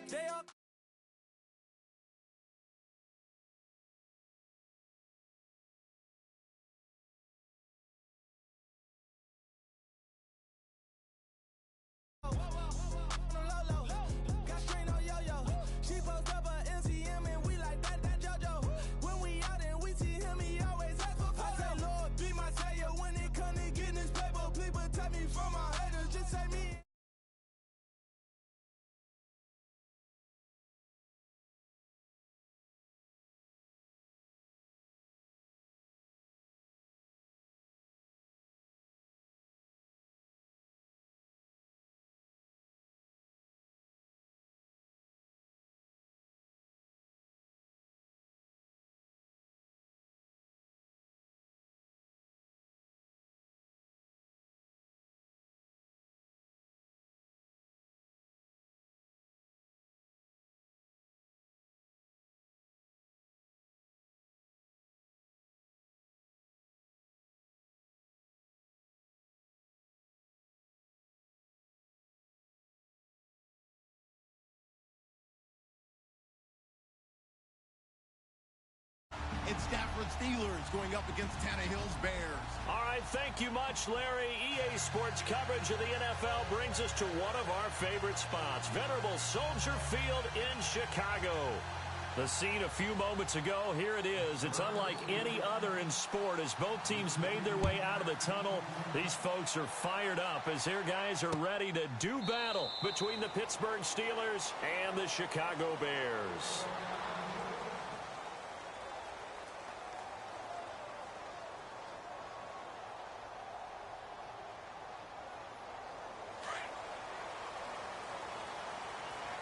They all got strain on yo-yo. She post up a MCM and we like that JoJo. When we out and we see him, he always ask for photo. I say, Lord, be my savior when it come to getting this paper. Please protect me from my haters. Just say me. It's Stafford Steelers going up against Tannehill's Bears. All right, thank you much, Larry. EA Sports coverage of the NFL brings us to one of our favorite spots, venerable Soldier Field in Chicago. The scene a few moments ago, here it is. It's unlike any other in sport as both teams made their way out of the tunnel. These folks are fired up as their guys are ready to do battle between the Pittsburgh Steelers and the Chicago Bears.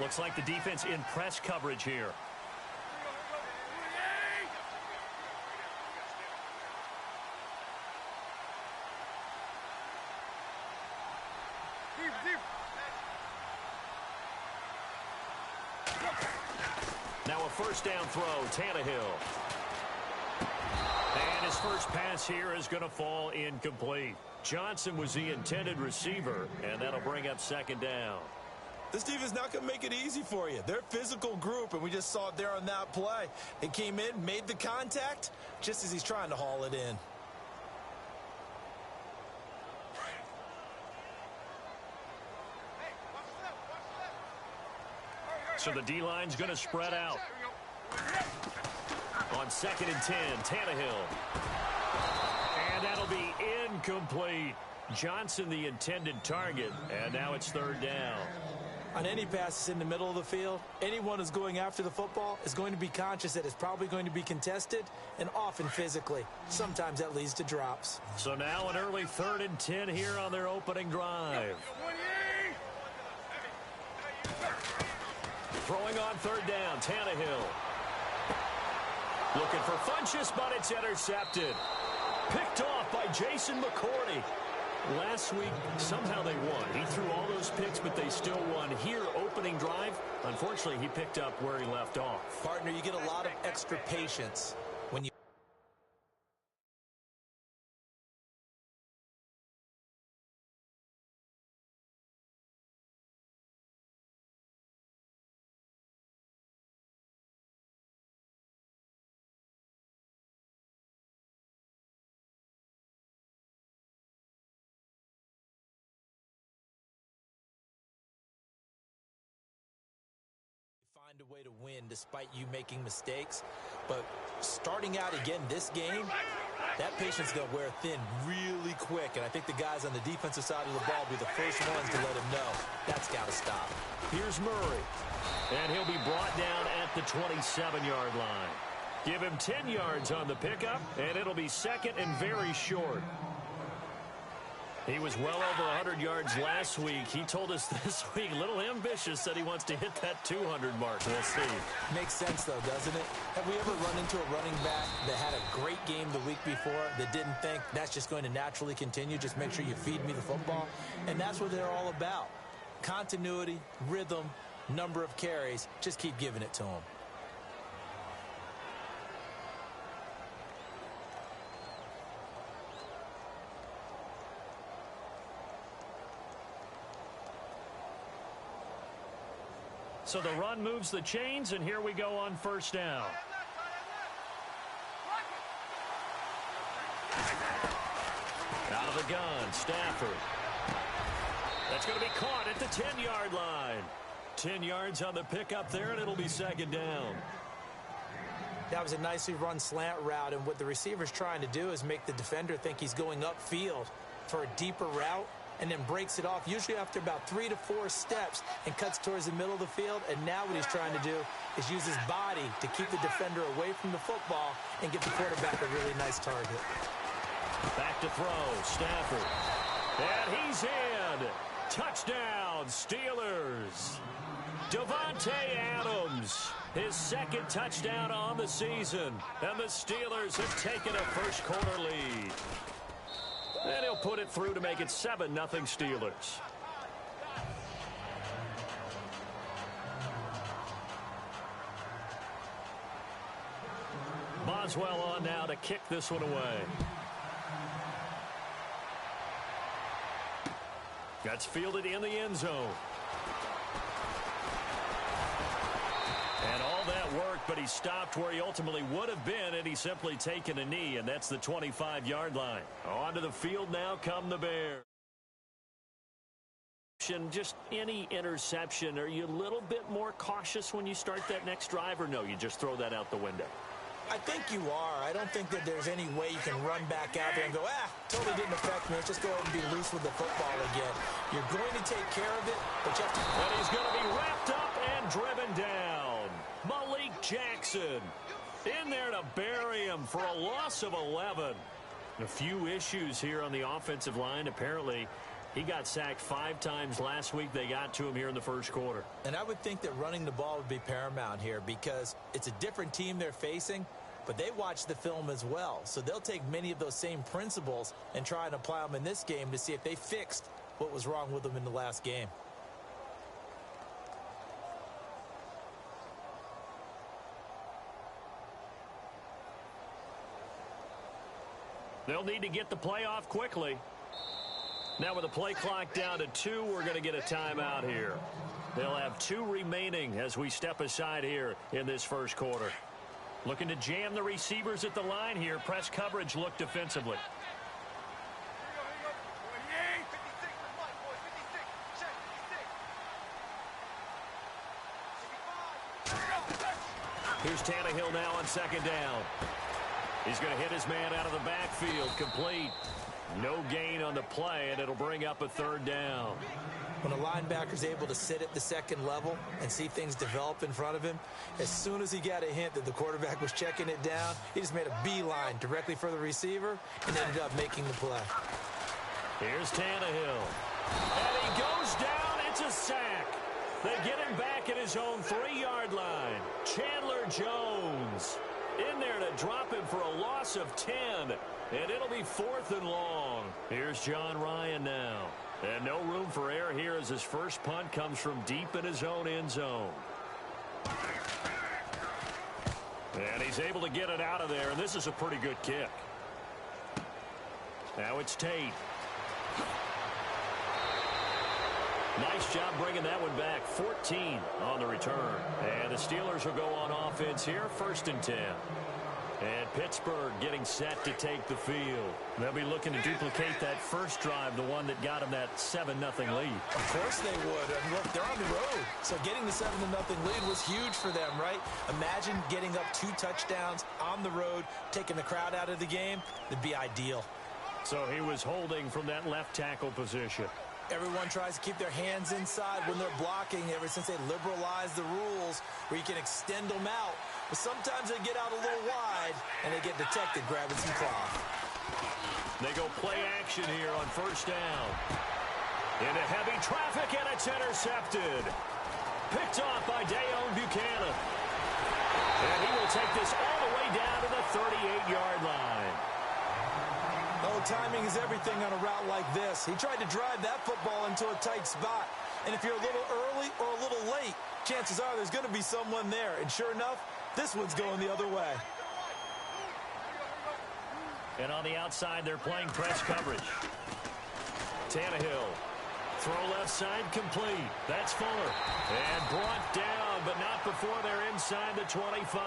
Looks like the defense in press coverage here. Now a first down throw, Tannehill. And his first pass here is going to fall incomplete. Johnson was the intended receiver, and that'll bring up second down. This defense not going to make it easy for you. They're a physical group, and we just saw it there on that play. It came in, made the contact, just as he's trying to haul it in. So the D-line's going to spread out. On 2nd and 10, Tannehill. And that'll be incomplete. Johnson the intended target, and now it's third down. On any passes in the middle of the field, anyone who's going after the football is going to be conscious that it's probably going to be contested, and often physically. Sometimes that leads to drops. So now an early 3rd and 10 here on their opening drive. Throwing on 3rd down, Tannehill. Looking for Funchess, but it's intercepted. Picked off by Jason McCourty. Last week, somehow they won. He threw all those picks, but they still won. Here, opening drive, unfortunately, he picked up where he left off. Partner, you get a lot of extra patience when you... find a way to win despite you making mistakes. But starting out again this game, that patience is going to wear thin really quick. And I think the guys on the defensive side of the ball will be the first ones to let him know that's got to stop. Here's Murray. And he'll be brought down at the 27-yard line. Give him 10 yards on the pickup, and it'll be second and very short. He was well over 100 yards last week. He told us this week, a little ambitious, that he wants to hit that 200 mark. We'll see. Makes sense, though, doesn't it? Have we ever run into a running back that had a great game the week before that didn't think that's just going to naturally continue? Just make sure you feed me the football. And that's what they're all about. Continuity, rhythm, number of carries. Just keep giving it to them. So the run moves the chains, and here we go on first down. Out of the gun, Stafford. That's going to be caught at the 10-yard line. 10 yards on the pickup there, and it'll be second down. That was a nicely run slant route, and what the receiver's trying to do is make the defender think he's going upfield for a deeper route, and then breaks it off, usually after about 3 to 4 steps, and cuts towards the middle of the field. And now what he's trying to do is use his body to keep the defender away from the football and get the quarterback a really nice target. Back to throw, Stafford. And he's in. Touchdown, Steelers. Devontae Adams, his second touchdown on the season. And the Steelers have taken a first-quarter lead. And he'll put it through to make it 7-0 Steelers. Boswell on now to kick this one away. That's fielded in the end zone. And all that work, but he stopped where he ultimately would have been had he simply taken a knee, and that's the 25-yard line. Onto the field now come the Bears. Just any interception, are you a little bit more cautious when you start that next drive, or no, you just throw that out the window? I think you are. I don't think that there's any way you can run back out there and go, totally didn't affect me. Let's just go ahead and be loose with the football again. You're going to take care of it, but you have to... And he's going to be wrapped up and driven down. Malik Jackson in there to bury him for a loss of 11. A few issues here on the offensive line. Apparently, he got sacked 5 times last week. They got to him here in the first quarter. And I would think that running the ball would be paramount here because it's a different team they're facing, but they watch the film as well. So they'll take many of those same principles and try and apply them in this game to see if they fixed what was wrong with them in the last game. They'll need to get the play off quickly. Now with the play clock down to 2, we're going to get a timeout here. They'll have 2 remaining as we step aside here in this first quarter. Looking to jam the receivers at the line here. Press coverage look defensively. Here's Tannehill now on second down. He's going to hit his man out of the backfield. Complete. No gain on the play, and it'll bring up a third down. When a linebacker's able to sit at the second level and see things develop in front of him, as soon as he got a hint that the quarterback was checking it down, he just made a beeline directly for the receiver and ended up making the play. Here's Tannehill. And he goes down. It's a sack. They get him back at his own 3-yard line. Chandler Jones in there to drop him for a loss of 10. And it'll be 4th and long. Here's John Ryan now. And no room for error here as his first punt comes from deep in his own end zone. And he's able to get it out of there, and this is a pretty good kick. Now it's Tate. Nice job bringing that one back. 14 on the return. And the Steelers will go on offense here, 1st and 10. And Pittsburgh getting set to take the field. They'll be looking to duplicate that first drive, the one that got them that 7-0 lead. Of course they would. And look, they're on the road. So getting the 7-0 lead was huge for them, right? Imagine getting up 2 touchdowns on the road, taking the crowd out of the game. It'd be ideal. So he was holding from that left tackle position. Everyone tries to keep their hands inside when they're blocking ever since they liberalized the rules where you can extend them out. But sometimes they get out a little wide and they get detected grabbing some cloth. They go play action here on first down. Into heavy traffic, and it's intercepted. Picked off by Dayon Buchanan. And he will take this all the way down to the 38-yard line. Oh, timing is everything on a route like this. He tried to drive that football into a tight spot. And if you're a little early or a little late, chances are there's going to be someone there. And sure enough, this one's going the other way. And on the outside, they're playing press coverage. Tannehill Throw left side complete. That's Fuller. And brought down, but not before they're inside the 25.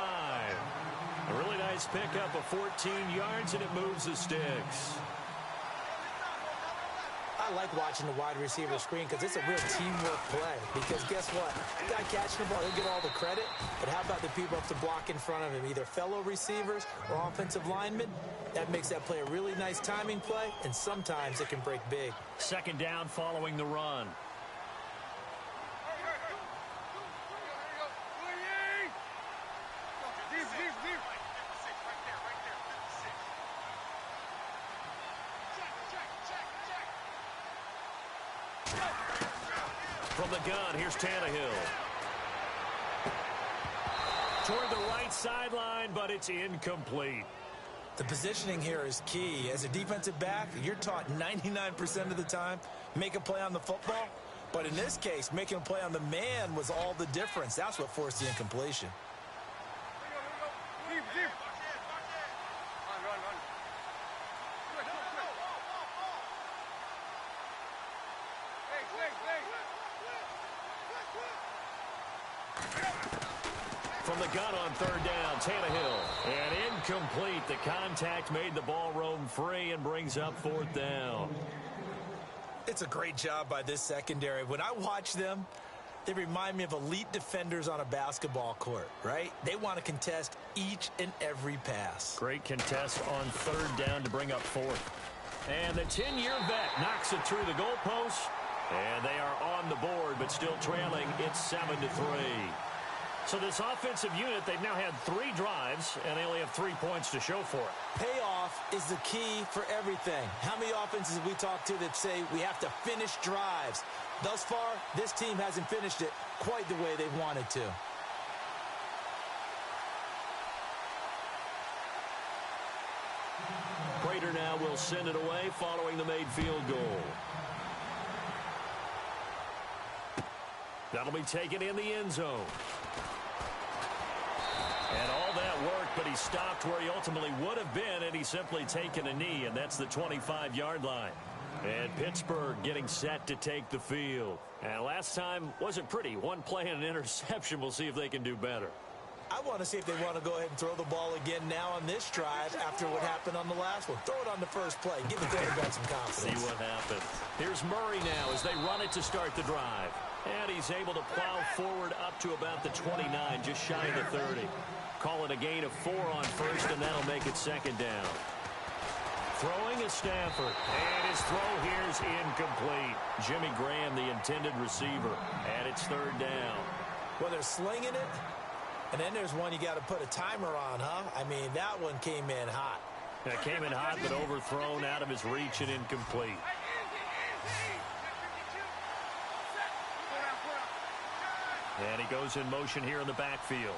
A really nice pickup of 14 yards, and it moves the sticks. I like watching the wide receiver screen because it's a real teamwork play. Because guess what? The guy catching the ball, he'll get all the credit. But how about the people up to block in front of him, either fellow receivers or offensive linemen? That makes that play a really nice timing play, and sometimes it can break big. Second down following the run. From the gun, here's Tannehill. Toward the right sideline, but it's incomplete. The positioning here is key. As a defensive back, you're taught 99% of the time, make a play on the football. But in this case, making a play on the man was all the difference. That's what forced the incompletion. From the gun on third down, Tannehill. And incomplete. The contact made the ball roam free and brings up fourth down. It's a great job by this secondary. When I watch them, they remind me of elite defenders on a basketball court, right? They want to contest each and every pass. Great contest on third down to bring up fourth. And the 10-year vet knocks it through the goalpost. And they are on the board, but still trailing. It's 7-3. So this offensive unit, they've now had 3 drives, and they only have 3 points to show for it. Payoff is the key for everything. How many offenses have we talked to that say we have to finish drives? Thus far, this team hasn't finished it quite the way they've wanted to. Prater now will send it away following the made field goal. That'll be taken in the end zone. And all that work, but he stopped where he ultimately would have been, and he's simply taken a knee, and that's the 25-yard line. And Pittsburgh getting set to take the field. And last time wasn't pretty. One play and an interception. We'll see if they can do better. I want to see if they want to go ahead and throw the ball again now on this drive after what happened on the last one. Throw it on the first play. Give the quarterback some confidence. See what happens. Here's Murray now as they run it to start the drive. And he's able to plow forward up to about the 29, just shy of the 30. Call it a gain of 4 on first, and that'll make it second down. Throwing is Stafford, and his throw here's incomplete. Jimmy Graham, the intended receiver, and it's third down. Well, they're slinging it, and then there's one you got to put a timer on, huh? I mean, that one came in hot. It came in hot, but overthrown out of his reach and incomplete. And he goes in motion here in the backfield.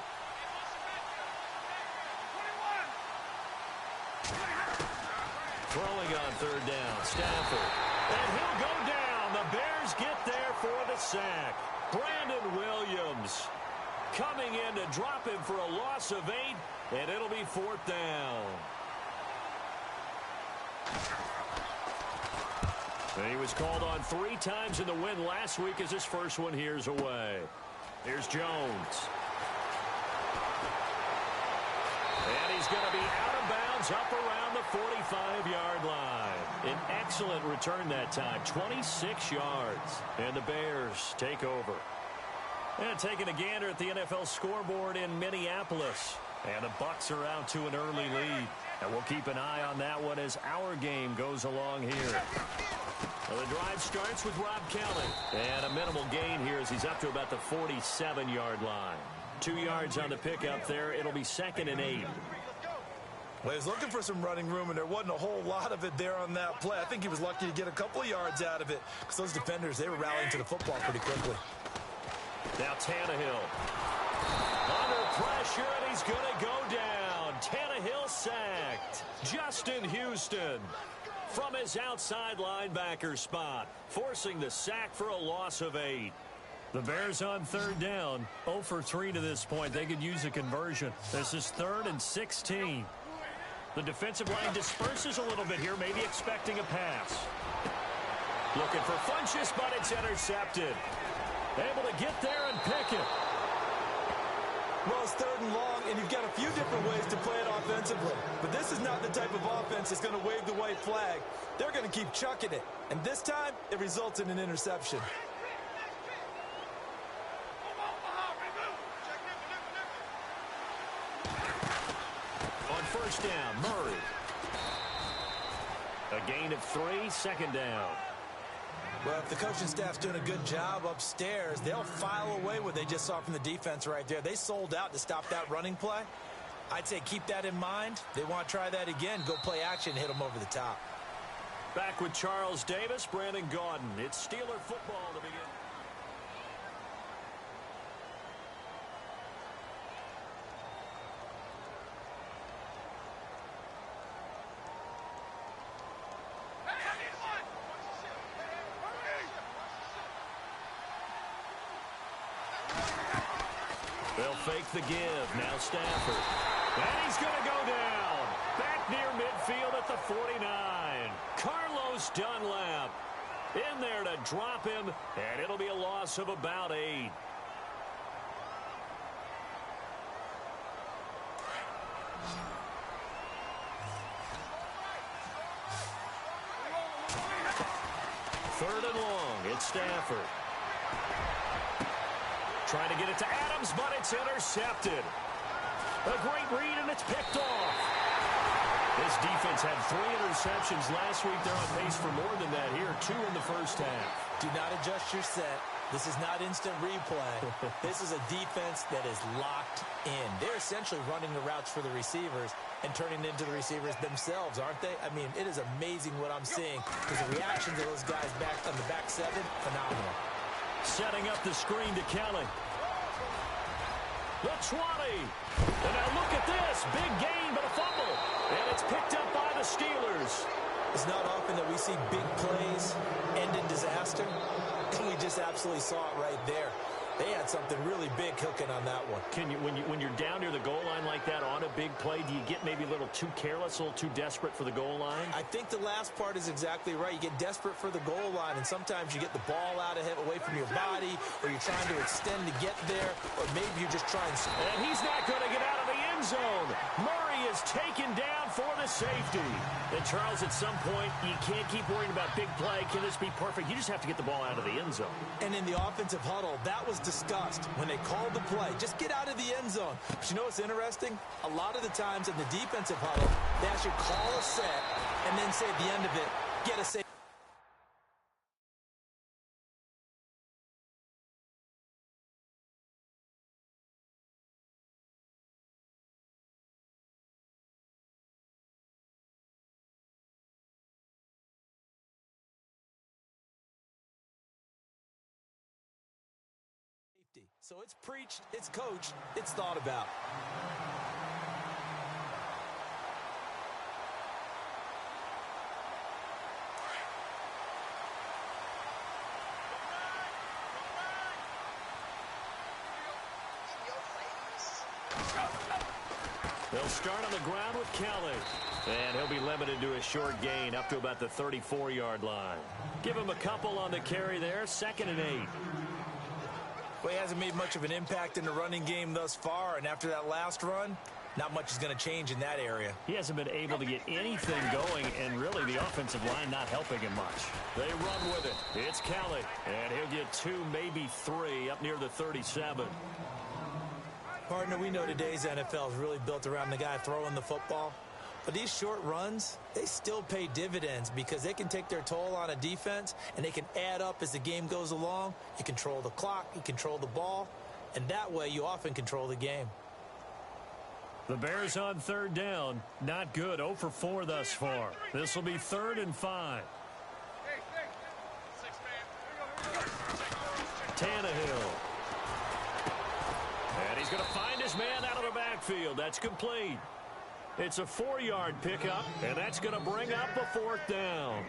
Throwing on third down, Stafford. And he'll go down. The Bears get there for the sack. Brandon Williams coming in to drop him for a loss of 8, and it'll be fourth down. And he was called on 3 times in the win last week as his first one here's away. Here's Jones. And he's going to be out of bounds up around the 45-yard line. An excellent return that time, 26 yards. And the Bears take over. And taking a gander at the NFL scoreboard in Minneapolis. And the Bucs are out to an early lead. And we'll keep an eye on that one as our game goes along here. Well, the drive starts with Rob Kelly. And a minimal gain here as he's up to about the 47-yard line. 2 yards on the pickup there. It'll be 2nd and 8. Well, he was looking for some running room, and there wasn't a whole lot of it there on that play. I think he was lucky to get a couple of yards out of it because those defenders, they were rallying to the football pretty quickly. Now Tannehill. Under pressure, and he's going to go down. Tannehill sacked. Justin Houston from his outside linebacker spot, forcing the sack for a loss of 8. The Bears on third down, 0 for 3 to this point. They could use a conversion. This is 3rd and 16. The defensive line disperses a little bit here, maybe expecting a pass. Looking for Funchess, but it's intercepted. Able to get there and pick it. Well, it's 3rd and long, and you've got a few different ways to play it offensively. But this is not the type of offense that's going to wave the white flag. They're going to keep chucking it. And this time, it results in an interception. On 1st down, Murray. A gain of 3, 2nd down. Well, if the coaching staff's doing a good job upstairs, they'll file away what they just saw from the defense right there. They sold out to stop that running play. I'd say keep that in mind. They want to try that again. Go play action, hit them over the top. Back with Charles Davis, Brandon Gaudin. It's Steeler football to begin. They'll fake the give. Now Stafford. And he's going to go down. Back near midfield at the 49. Carlos Dunlap in there to drop him, and it'll be a loss of about 8. Third and long. It's Stafford. Trying to get it to Adams, but it's intercepted. A great read, and it's picked off. This defense had 3 interceptions last week. They're on pace for more than that here. 2 in the first half. Do not adjust your set. This is not instant replay. This is a defense that is locked in. They're essentially running the routes for the receivers and turning into the receivers themselves, aren't they? I mean, it is amazing what I'm seeing because the reactions of those guys back on the back 7, phenomenal. Setting up the screen to Kelly. The 20. And now look at this. Big gain, but a fumble. And it's picked up by the Steelers. It's not often that we see big plays end in disaster. And we just absolutely saw it right there. They had something really big cooking on that one. Can you, when you're down near the goal line like that on a big play, do you get maybe a little too careless, a little too desperate for the goal line? I think the last part is exactly right. You get desperate for the goal line, and sometimes you get the ball out of it, away from your body, or you're trying to extend to get there, or maybe you just try and... And he's not going to get out of the end zone. Murray is taken down for the safety. And, Charles, at some point, you can't keep worrying about big play. Can this be perfect? You just have to get the ball out of the end zone. And in the offensive huddle, that was discussed when they called the play. Just get out of the end zone. But you know what's interesting? A lot of the times in the defensive huddle, they actually call a set and then say at the end of it, get a safe. So it's preached, it's coached, it's thought about. They'll start on the ground with Kelly. And he'll be limited to a short gain up to about the 34-yard line. Give him a couple on the carry there, 2nd and 8. Well, he hasn't made much of an impact in the running game thus far, and after that last run, not much is going to change in that area. He hasn't been able to get anything going, and really the offensive line not helping him much. They run with it. It's Kelly, and he'll get 2, maybe 3, up near the 37. Partner, we know today's NFL is really built around the guy throwing the football. But these short runs, they still pay dividends because they can take their toll on a defense, and they can add up as the game goes along. You control the clock, you control the ball, and that way you often control the game. The Bears on 3rd down. Not good. 0 for 4 thus far. This will be 3rd and 5. Tannehill. And he's going to find his man out of the backfield. That's complete. It's a 4-yard pickup, and that's going to bring up a 4th down.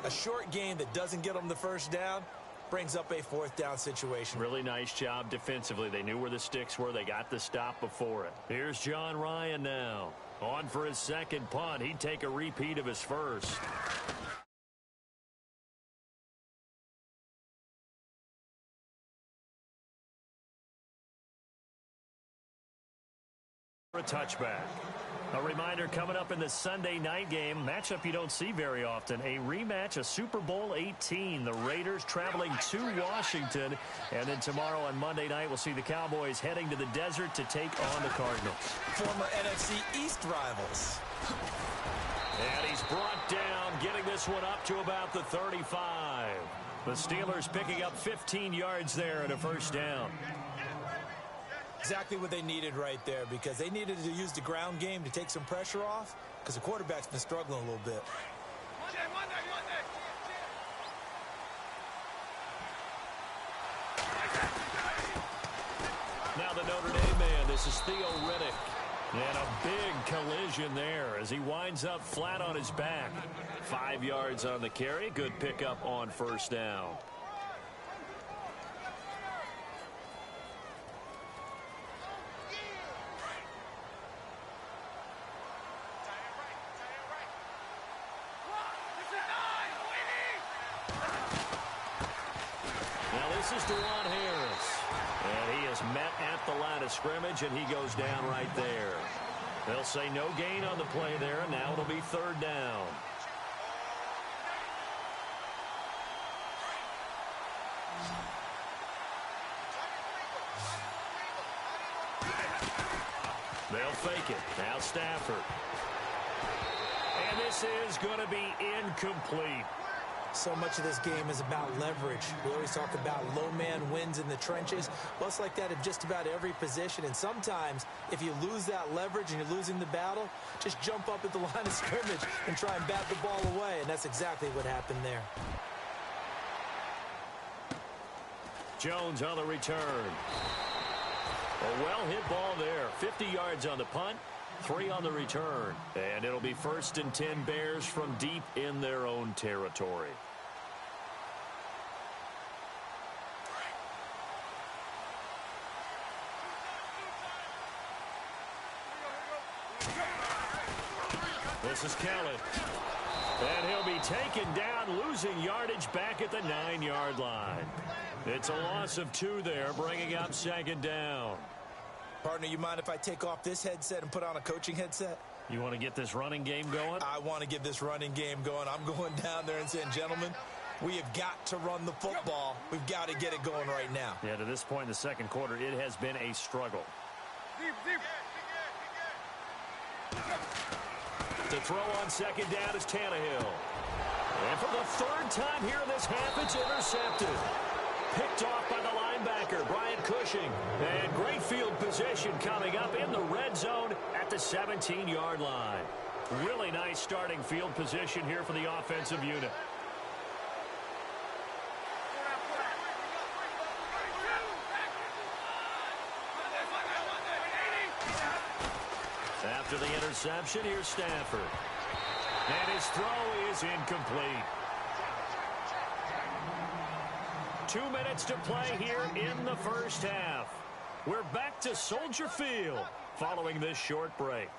A short gain that doesn't get them the first down brings up a 4th down situation. Really nice job defensively. They knew where the sticks were. They got the stop before it. Here's John Ryan now. On for his 2nd punt. He'd take a repeat of his first. A touchback. A reminder coming up in the Sunday night game, matchup you don't see very often, a rematch of Super Bowl 18. The Raiders traveling to Washington, and then tomorrow on Monday night we'll see the Cowboys heading to the desert to take on the Cardinals. Former NFC East rivals. And he's brought down, getting this one up to about the 35. The Steelers picking up 15 yards there and a first down. Exactly what they needed right there, because they needed to use the ground game to take some pressure off, because the quarterback's been struggling a little bit. Now the Notre Dame man, this is Theo Riddick. And a big collision there as he winds up flat on his back. 5 yards on the carry. Good pickup on first down. This is Dewan Harris. And he is met at the line of scrimmage, and he goes down right there. They'll say no gain on the play there, and now it'll be third down. They'll fake it. Now Stafford. And this is going to be incomplete. So much of this game is about leverage. We always talk about low man wins in the trenches. Well, it's like that in just about every position. And sometimes, if you lose that leverage and you're losing the battle, just jump up at the line of scrimmage and try and bat the ball away. And that's exactly what happened there. Jones on the return. A well-hit ball there. 50 yards on the punt, 3 on the return. And it'll be 1st and 10 Bears from deep in their own territory. This is Kelly. And he'll be taken down, losing yardage back at the 9-yard line. It's a loss of 2 there, bringing up 2nd down. Partner, you mind if I take off this headset and put on a coaching headset? You want to get this running game going? I want to get this running game going. I'm going down there and saying, gentlemen, we have got to run the football. We've got to get it going right now. Yeah, to this point in the second quarter, it has been a struggle. To throw on 2nd down is Tannehill. And for the 3rd time here in this half, it's intercepted. Picked off by the linebacker, Brian Cushing. And great field position coming up in the red zone at the 17-yard line. Really nice starting field position here for the offensive unit. After the interception, here's Stafford. And his throw is incomplete. 2 minutes to play here in the first half. We're back to Soldier Field following this short break.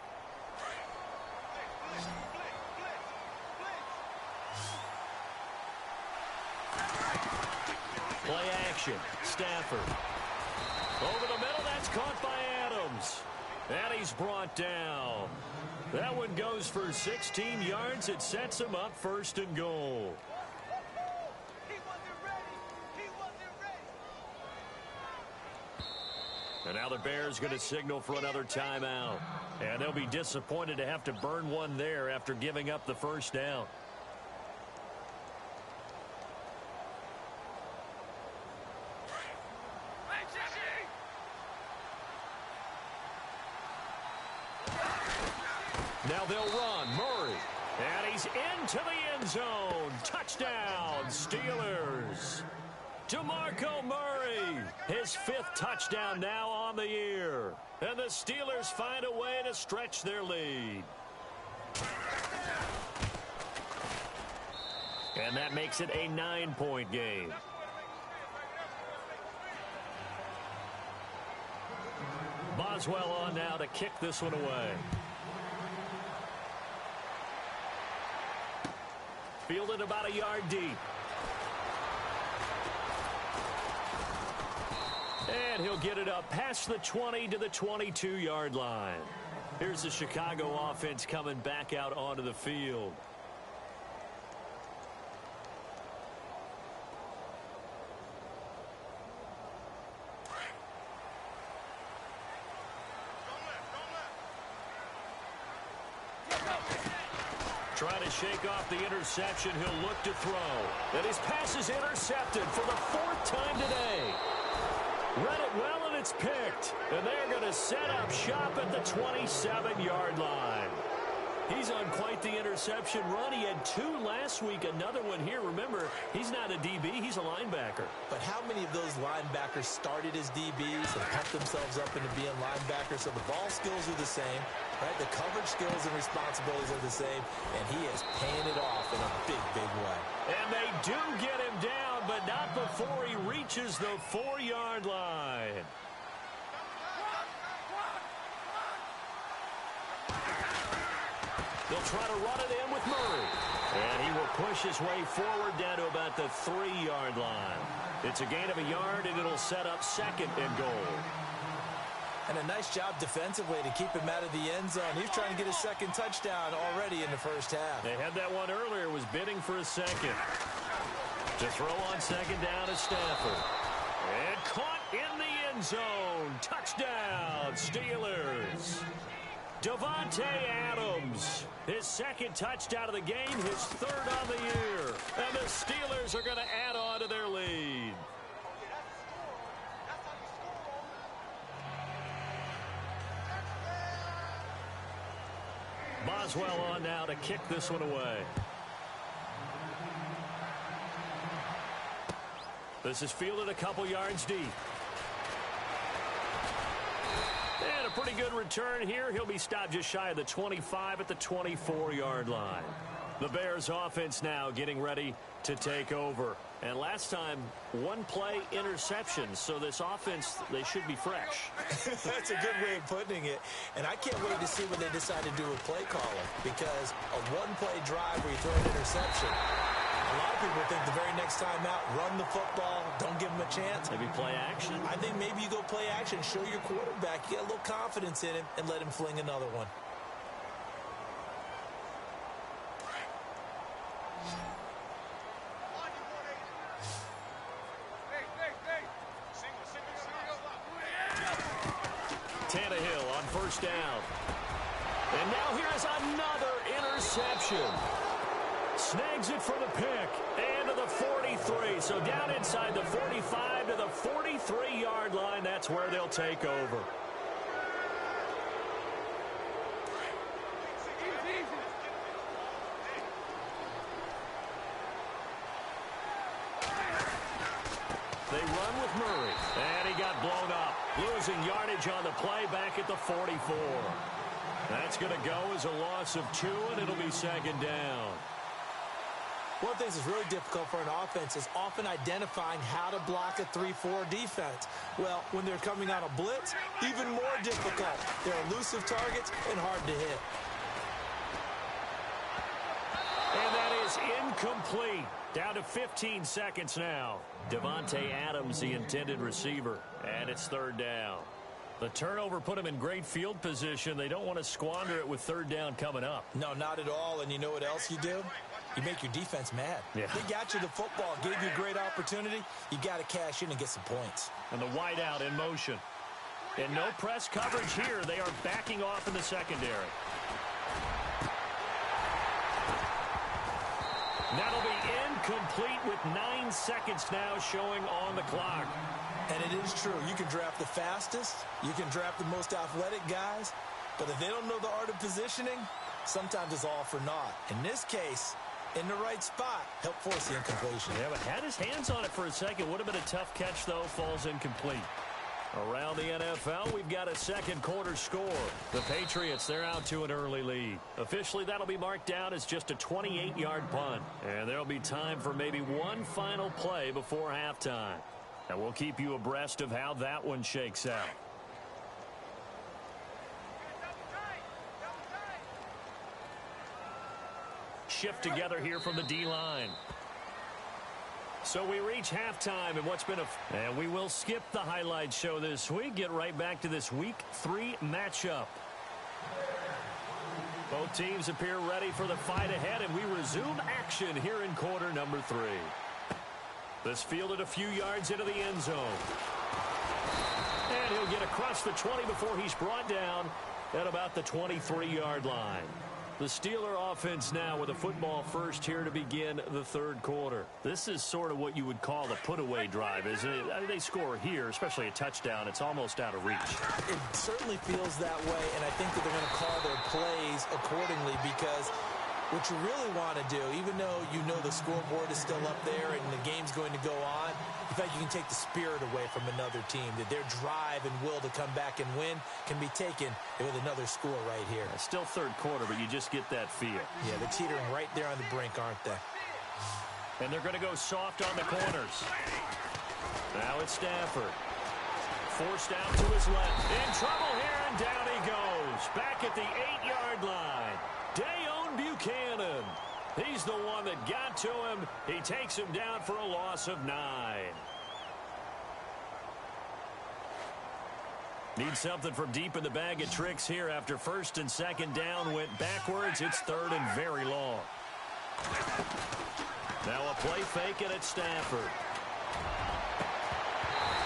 Play action. Stafford. Over the middle, that's caught by Adams. And he's brought down. That one goes for 16 yards. It sets him up 1st and goal. And now the Bears going to signal for another timeout. And they'll be disappointed to have to burn one there after giving up the 1st down. Now they'll run. Murray. And he's into the end zone. Touchdown, Steelers. DeMarco Murray, his 5th touchdown now on the year. And the Steelers find a way to stretch their lead. And that makes it a 9-point game. Boswell on now to kick this one away. Fielded about a yard deep. And he'll get it up past the 20 to the 22-yard line. Here's the Chicago offense coming back out onto the field. Trying to shake off the interception. He'll look to throw. And his pass is intercepted for the 4th time today. Read it well, and it's picked. And they're going to set up shop at the 27-yard line. He's on quite the interception run. He had 2 last week, another one here. Remember, he's not a DB, he's a linebacker. But how many of those linebackers started as DBs and pumped themselves up into being linebackers? So the ball skills are the same, right? The coverage skills and responsibilities are the same, and he is paying it off in a big, big way. And they do get him down, but not before he reaches the 4-yard line. They'll try to run it in with Murray. And he will push his way forward down to about the 3-yard line. It's a gain of a yard, and it'll set up 2nd and goal. And a nice job defensively to keep him out of the end zone. He's trying to get his 2nd touchdown already in the first half. They had that one earlier, was bidding for a 2nd. To throw on 2nd down is Stafford. And caught in the end zone. Touchdown, Steelers. Davante Adams, his 2nd touchdown of the game, his 3rd on the year. And the Steelers are going to add on to their lead. Boswell on now to kick this one away. This is fielded a couple yards deep. And a pretty good return here. He'll be stopped just shy of the 25 at the 24-yard line. The Bears offense now getting ready to take over. And last time, 1-play interception. So this offense, they should be fresh. That's a good way of putting it. And I can't wait to see what they decide to do with play calling. Because a 1-play drive where you throw an interception, a lot of people think the very next time out, run the football, don't give him a chance. Maybe play action? I think maybe you go play action, show your quarterback, get a little confidence in him, and let him fling another one. Tannehill on 1st down. And now here's another interception. Snags it for the pick. And to the 43. So down inside the 45 to the 43-yard line. That's where they'll take over. They run with Murray. And he got blown up. Losing yardage on the play back at the 44. That's going to go as a loss of 2, and it'll be 2nd down. One of the things that's really difficult for an offense is often identifying how to block a 3-4 defense. Well, when they're coming on a blitz, even more difficult. They're elusive targets and hard to hit. And that is incomplete. Down to 15 seconds now. Davante Adams, the intended receiver. And it's 3rd down. The turnover put him in great field position. They don't want to squander it with 3rd down coming up. No, not at all. And you know what else you do? You make your defense mad. Yeah. They got you the football, gave you a great opportunity. You got to cash in and get some points. And the wideout in motion. And no press coverage here. They are backing off in the secondary. That'll be incomplete with 9 seconds now showing on the clock. And it is true. You can draft the fastest. You can draft the most athletic guys. But if they don't know the art of positioning, sometimes it's all for naught. In this case, in the right spot, help force the incompletion. Yeah, but had his hands on it for a second. Would have been a tough catch, though. Falls incomplete. Around the NFL, we've got a 2nd quarter score. The Patriots, they're out to an early lead. Officially, that'll be marked down as just a 28-yard punt. And there'll be time for maybe one final play before halftime. And we'll keep you abreast of how that one shakes out. Shift together here from the D-line. So we reach halftime in what's been and we will skip the highlight show this week. Get right back to this Week 3 matchup. Both teams appear ready for the fight ahead, and we resume action here in quarter number 3. This fielded a few yards into the end zone. And he'll get across the 20 before he's brought down at about the 23-yard line. The Steeler offense now with a football first here to begin the third quarter. This is sort of what you would call a put-away drive, isn't it? I mean, they score here, especially a touchdown. It's almost out of reach. It certainly feels that way, and I think that they're going to call their plays accordingly because what you really want to do, even though you know the scoreboard is still up there and the game's going to go on, in fact, you can take the spirit away from another team, that their drive and will to come back and win can be taken with another score right here. It's still third quarter, but you just get that feel. Yeah, they're teetering right there on the brink, aren't they? And they're going to go soft on the corners. Now it's Stafford. Forced out to his left. In trouble here, and down he goes. Back at the 8-yard line. Buchanan. He's the one that got to him. He takes him down for a loss of 9. Need something from deep in the bag of tricks here after first and second down went backwards. It's third and very long. Now a play fake, and it's Stafford.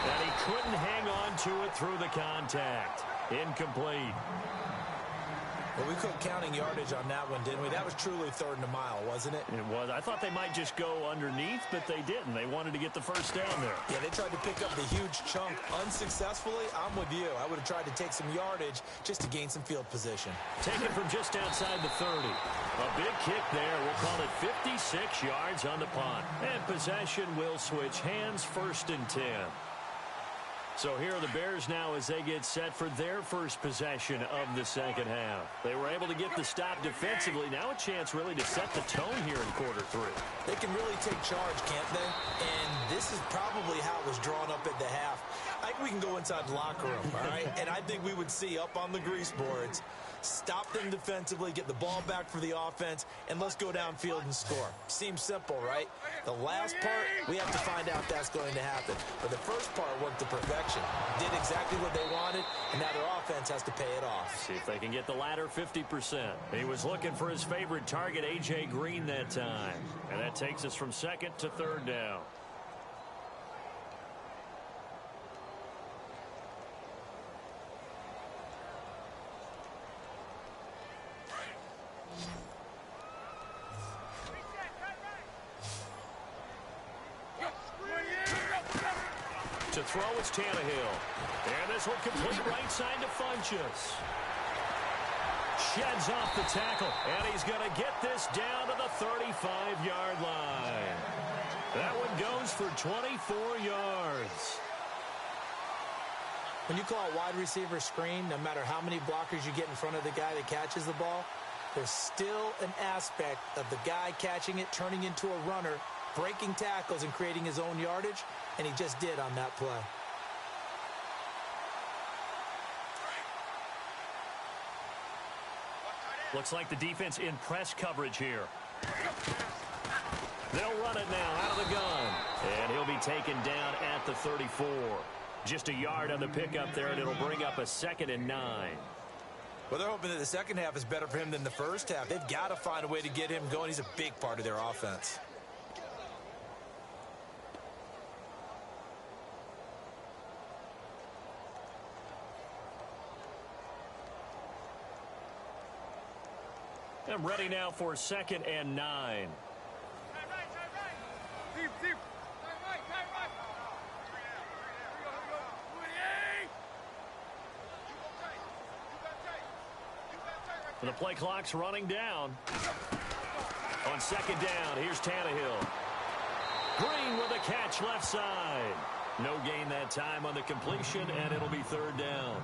And he couldn't hang on to it through the contact. Incomplete. Well, we quit counting yardage on that one, didn't we? That was truly third and a mile, wasn't it? It was. I thought they might just go underneath, but they didn't. They wanted to get the first down there. Yeah, they tried to pick up the huge chunk unsuccessfully. I'm with you. I would have tried to take some yardage just to gain some field position. Taken from just outside the 30. A big kick there. We'll call it 56 yards on the punt. And possession will switch hands, first and 10. So here are the Bears now as they get set for their first possession of the second half. They were able to get the stop defensively. Now a chance really to set the tone here in quarter 3. They can really take charge, can't they? And this is probably how it was drawn up at the half. I think we can go inside the locker room, all right? And I think we would see up on the grease boards, stop them defensively, get the ball back for the offense, and let's go downfield and score. Seems simple, right? The last part, we have to find out that's going to happen. But the first part worked to perfection. Did exactly what they wanted, and now their offense has to pay it off. See if they can get the latter 50%. He was looking for his favorite target, A.J. Green, that time. And that takes us from second to third down. To throw, it's Tannehill. And this will complete right side to Funchess. Sheds off the tackle, and he's going to get this down to the 35-yard line. That one goes for 24 yards. When you call a wide receiver screen, no matter how many blockers you get in front of the guy that catches the ball, there's still an aspect of the guy catching it, turning into a runner, breaking tackles and creating his own yardage, and he just did on that play. Looks like the defense in press coverage here. They'll run it now out of the gun. And he'll be taken down at the 34. Just a yard on the pickup there, and it'll bring up a 2nd and 9. Well, they're hoping that the second half is better for him than the first half. They've got to find a way to get him going. He's a big part of their offense. I'm ready now for 2nd and 9. The play clock's running down. On 2nd down, here's Tannehill. Green with a catch left side. No gain that time on the completion, and it'll be 3rd down.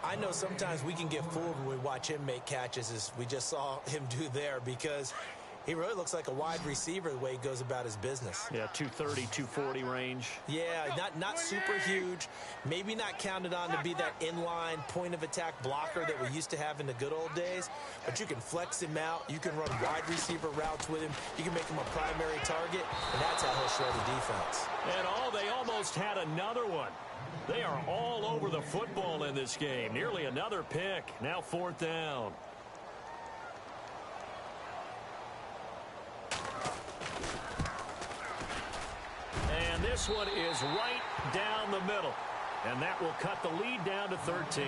I know sometimes we can get fooled when we watch him make catches, as we just saw him do there, because he really looks like a wide receiver the way he goes about his business. Yeah, 230, 240 range. Yeah, not super huge. Maybe not counted on to be that inline point-of-attack blocker that we used to have in the good old days, but you can flex him out. You can run wide receiver routes with him. You can make him a primary target, and that's that's how he'll show the defense. And they almost had another one. They are all over the football in this game. Nearly another pick. Now 4th down. And this one is right down the middle. And that will cut the lead down to 13.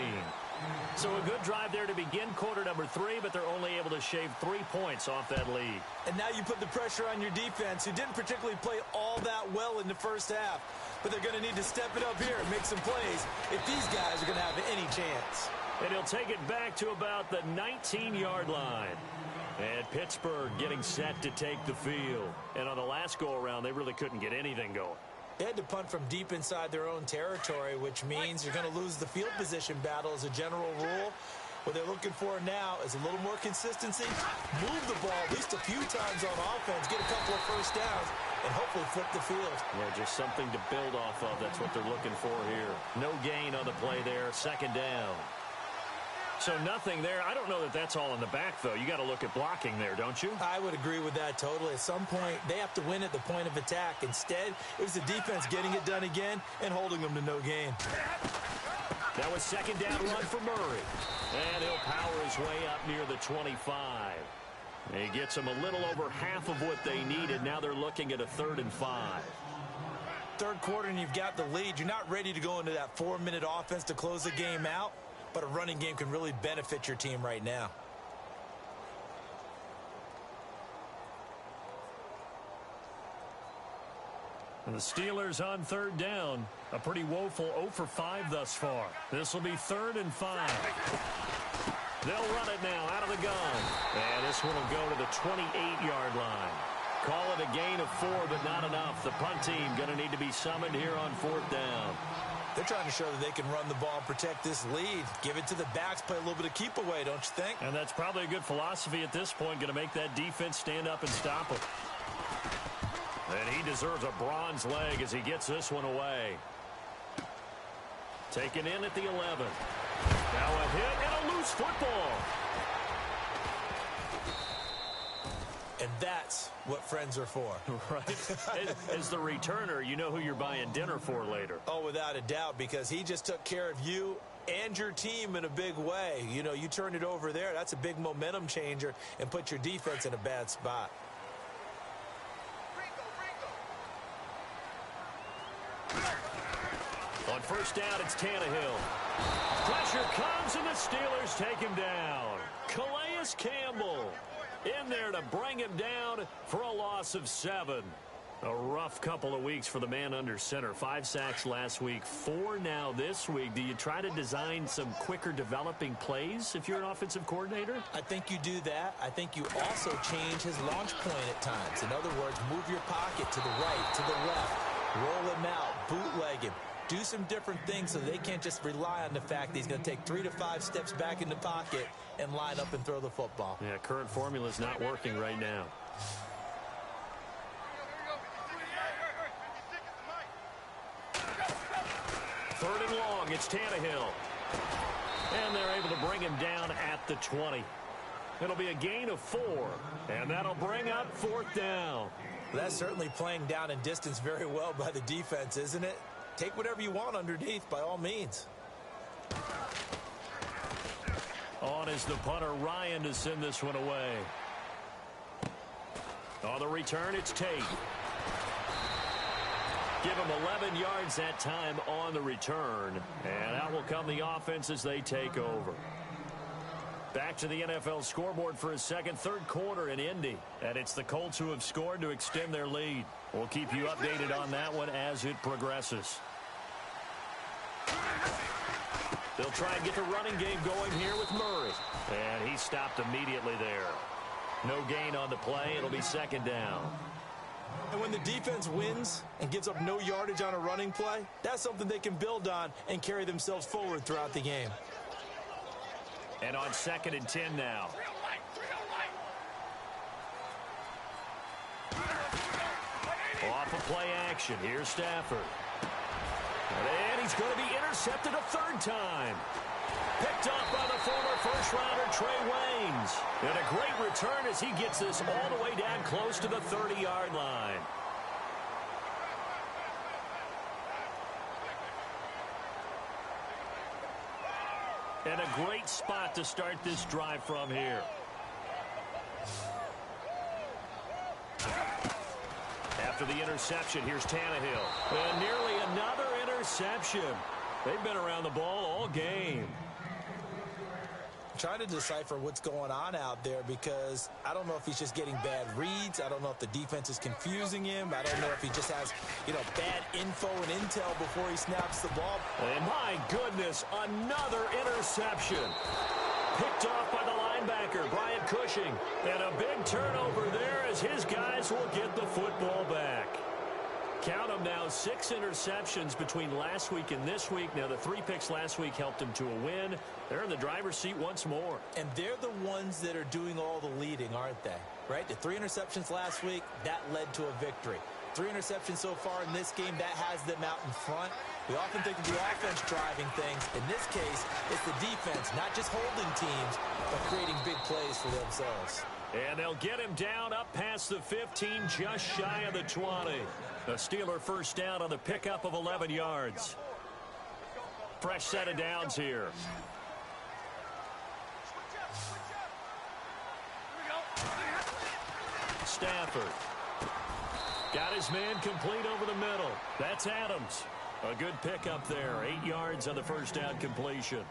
So a good drive there to begin quarter number 3, but they're only able to shave 3 points off that lead. And now you put the pressure on your defense, who didn't particularly play all that well in the first half. But they're going to need to step it up here and make some plays if these guys are going to have any chance. And he'll take it back to about the 19-yard line. And Pittsburgh getting set to take the field. And on the last go-around, they really couldn't get anything going. They had to punt from deep inside their own territory, which means you're going to lose the field position battle as a general rule. What they're looking for now is a little more consistency, move the ball at least a few times on offense, get a couple of first downs, and hopefully flip the field. Yeah, just something to build off of. That's what they're looking for here. No gain on the play there, 2nd down. So nothing there. I don't know that that's all in the back, though. You got to look at blocking there, don't you? I would agree with that totally. At some point, they have to win at the point of attack. Instead, it was the defense getting it done again and holding them to no gain. That was 2nd down run for Murray. And he'll power his way up near the 25. He gets them a little over half of what they needed. Now they're looking at a 3rd and 5. Third quarter and you've got the lead. You're not ready to go into that 4-minute offense to close the game out. But a running game can really benefit your team right now. And the Steelers on 3rd down. A pretty woeful 0 for 5 thus far. This will be 3rd and 5. They'll run it now out of the gun. And this one will go to the 28-yard line. Call it a gain of 4, but not enough. The punt team going to need to be summoned here on 4th down. They're trying to show that they can run the ball and protect this lead. Give it to the backs, play a little bit of keep away, don't you think? And that's probably a good philosophy at this point, going to make that defense stand up and stop him. And he deserves a bronze leg as he gets this one away. Taken in at the 11. Now a hit and a loose football. And that's what friends are for. Right. As the returner, you know who you're buying dinner for later. Oh, without a doubt, because he just took care of you and your team in a big way. You know, you turn it over there. That's a big momentum changer and put your defense in a bad spot. On 1st down, it's Tannehill. Pressure comes, and the Steelers take him down. Calais Campbell in there to bring him down for a loss of 7. A rough couple of weeks for the man under center. 5 sacks last week, 4 now this week. Do you try to design some quicker developing plays if you're an offensive coordinator? I think you do that. I think you also change his launch point at times. In other words, move your pocket to the right, to the left, roll him out, bootleg him. Do some different things so they can't just rely on the fact that he's going to take 3 to 5 steps back in the pocket and line up and throw the football. Yeah, current formula is not working right now. Third and long, it's Tannehill. And they're able to bring him down at the 20. It'll be a gain of 4, and that'll bring up 4th down. That's certainly playing down in distance very well by the defense, isn't it? Take whatever you want underneath, by all means. On is the punter, Ryan, to send this one away. On the return, it's Tate. Give him 11 yards that time on the return. And out will come the offense as they take over. Back to the NFL scoreboard for a second, 3rd quarter in Indy. And it's the Colts who have scored to extend their lead. We'll keep you updated on that one as it progresses. They'll try and get the running game going here with Murray. And he stopped immediately there. No gain on the play. It'll be 2nd down. And when the defense wins and gives up no yardage on a running play, that's something they can build on and carry themselves forward throughout the game. And on 2nd and 10 now. Off of play action. Here's Stafford. And he's going to be intercepted a 3rd time. Picked off by the former first-rounder Trey Waynes. And a great return as he gets this all the way down close to the 30-yard line. And a great spot to start this drive from here. After the interception, here's Tannehill. And nearly another interception. They've been around the ball all game. Trying to decipher what's going on out there because I don't know if he's just getting bad reads. I don't know if the defense is confusing him. I don't know if he just has, bad info and intel before he snaps the ball. And my goodness, another interception. Picked off by the linebacker, Brian Cushing. And a big turnover there as his guys will get the football back. Count them now, 6 interceptions between last week and this week. Now, the 3 picks last week helped him to a win. They're in the driver's seat once more. And they're the ones that are doing all the leading, aren't they? Right? The 3 interceptions last week, that led to a victory. 3 interceptions so far in this game, that has them out in front. We often think of the offense driving things. In this case, it's the defense, not just holding teams, but creating big plays for themselves. And they'll get him down up past the 15, just shy of the 20. A Steeler first down on the pickup of 11 yards. Fresh set of downs here. Stafford. Got his man complete over the middle. That's Adams. A good pickup there. 8 yards on the first down completion.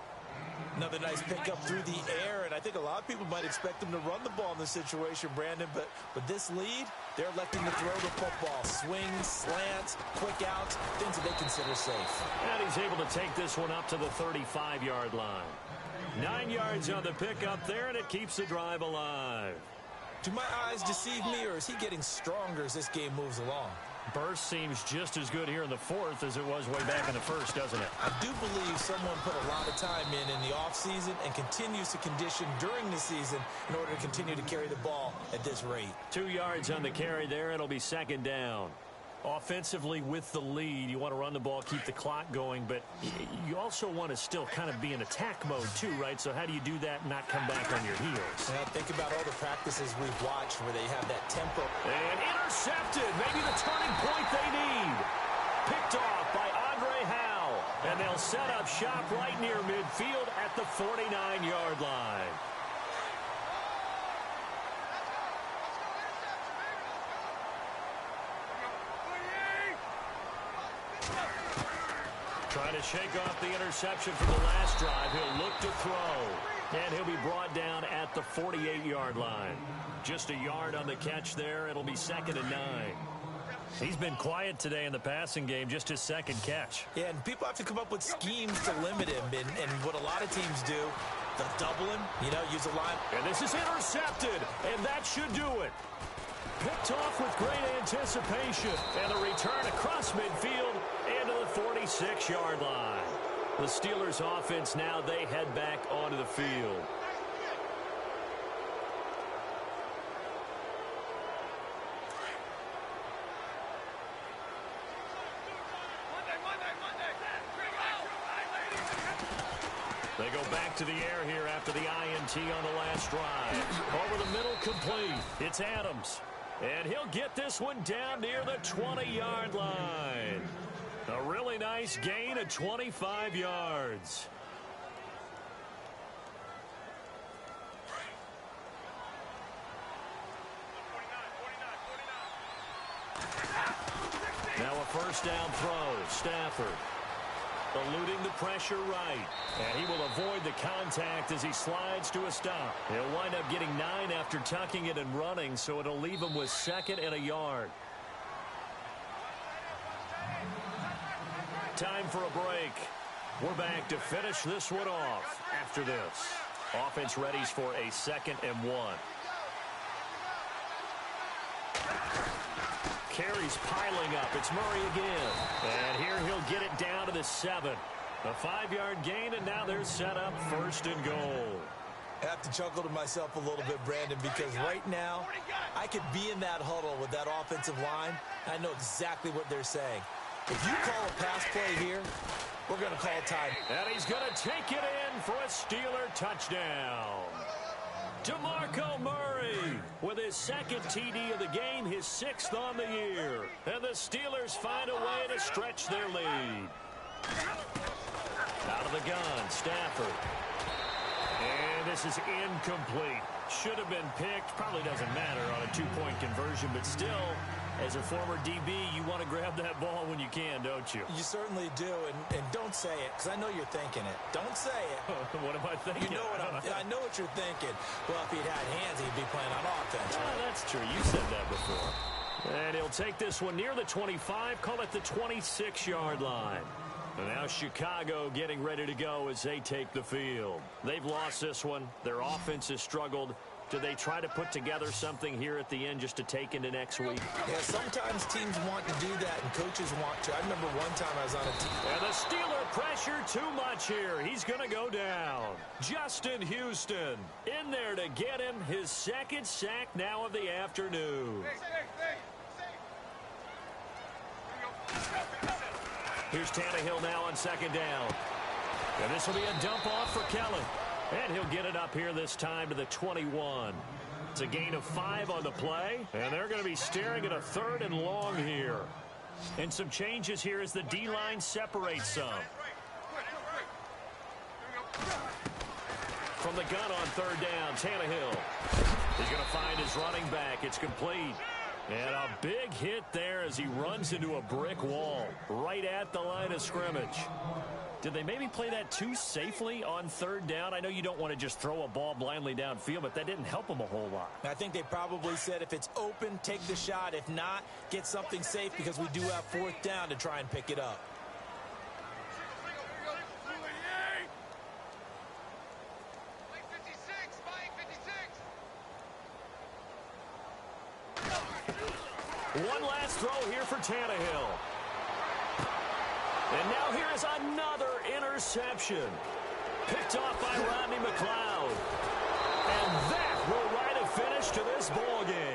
Another nice pickup through the air, and I think a lot of people might expect him to run the ball in this situation, Brandon, but with this lead, they're electing to throw the football. Swings, slants, quick outs, things that they consider safe. And he's able to take this one up to the 35-yard line. 9 yards on the pickup there, and it keeps the drive alive. Do my eyes deceive me, or is he getting stronger as this game moves along? Burst seems just as good here in the fourth as it was way back in the first, doesn't it? I do believe someone put a lot of time in the offseason and continues to condition during the season in order to continue to carry the ball at this rate. 2 yards on the carry there. It'll be second down. Offensively with the lead, you want to run the ball, keep the clock going, but you also want to still kind of be in attack mode too, right? So how do you do that and not come back on your heels? Yeah, think about all the practices we've watched where they have that tempo. And intercepted. Maybe the turning point they need. Picked off by Andre Howe. And they'll set up shop right near midfield at the 49-yard line. Trying to shake off the interception from the last drive. He'll look to throw. And he'll be brought down at the 48-yard line. Just a yard on the catch there. It'll be second and 9. He's been quiet today in the passing game, just his second catch. Yeah, and people have to come up with schemes to limit him. And what a lot of teams do, they'll double him, use a line. And this is intercepted, and that should do it. Picked off with great anticipation. And the return across midfield into the 46-yard line. The Steelers offense now, they head back onto the field. They go back to the air here after the INT on the last drive. Over the middle, complete. It's Adams. And he'll get this one down near the 20-yard line. A really nice gain of 25 yards. Now a first down throw. Stafford eluding the pressure right. And he will avoid the contact as he slides to a stop. He'll wind up getting 9 after tucking it and running, so it'll leave him with second and a yard. Time for a break. We're back to finish this one off after this. Offense readies for a 2nd and 1. Carries piling up. It's Murray again. And here he'll get it down to the 7. A 5-yard gain, and now they're set up 1st and goal. I have to chuckle to myself a little bit, Brandon, because right now I could be in that huddle with that offensive line. I know exactly what they're saying. If you call a pass play here, we're going to call time. And he's going to take it in for a Steeler touchdown. DeMarco Murray with his 2nd TD of the game, his 6th on the year. And the Steelers find a way to stretch their lead. Out of the gun, Stafford. And this is incomplete. Should have been picked. Probably doesn't matter on a two-point conversion, but still, as a former DB, you want to grab that ball when you can, don't you? You certainly do, and don't say it, because I know you're thinking it. Don't say it. What am I thinking? You know what I know what you're thinking. Well, if he'd had hands, he'd be playing on offense. Right? That's true. You said that before. And he'll take this one near the 25, call it the 26-yard line. And now Chicago getting ready to go as they take the field. They've lost this one. Their offense has struggled. Do they try to put together something here at the end just to take into next week? Yeah, sometimes teams want to do that and coaches want to. I remember one time I was on a team. And the Steeler pressure too much here. He's going to go down. Justin Houston in there to get him his second sack now of the afternoon. Here's Tannehill now on second down. And this will be a dump off for Kellen. And he'll get it up here this time to the 21. It's a gain of 5 on the play. And they're going to be staring at a 3rd and long here. And some changes here as the D-line separates some. From the gun on 3rd down, Tannehill. He's going to find his running back. It's complete. And a big hit there as he runs into a brick wall right at the line of scrimmage. Did they maybe play that too safely on 3rd down? I know you don't want to just throw a ball blindly downfield, but that didn't help them a whole lot. I think they probably said if it's open, take the shot. If not, get something safe because we do have 4th down to try and pick it up. One last throw here for Tannehill. And now here is another interception. Picked off by Rodney McLeod. And that will write a finish to this ball game.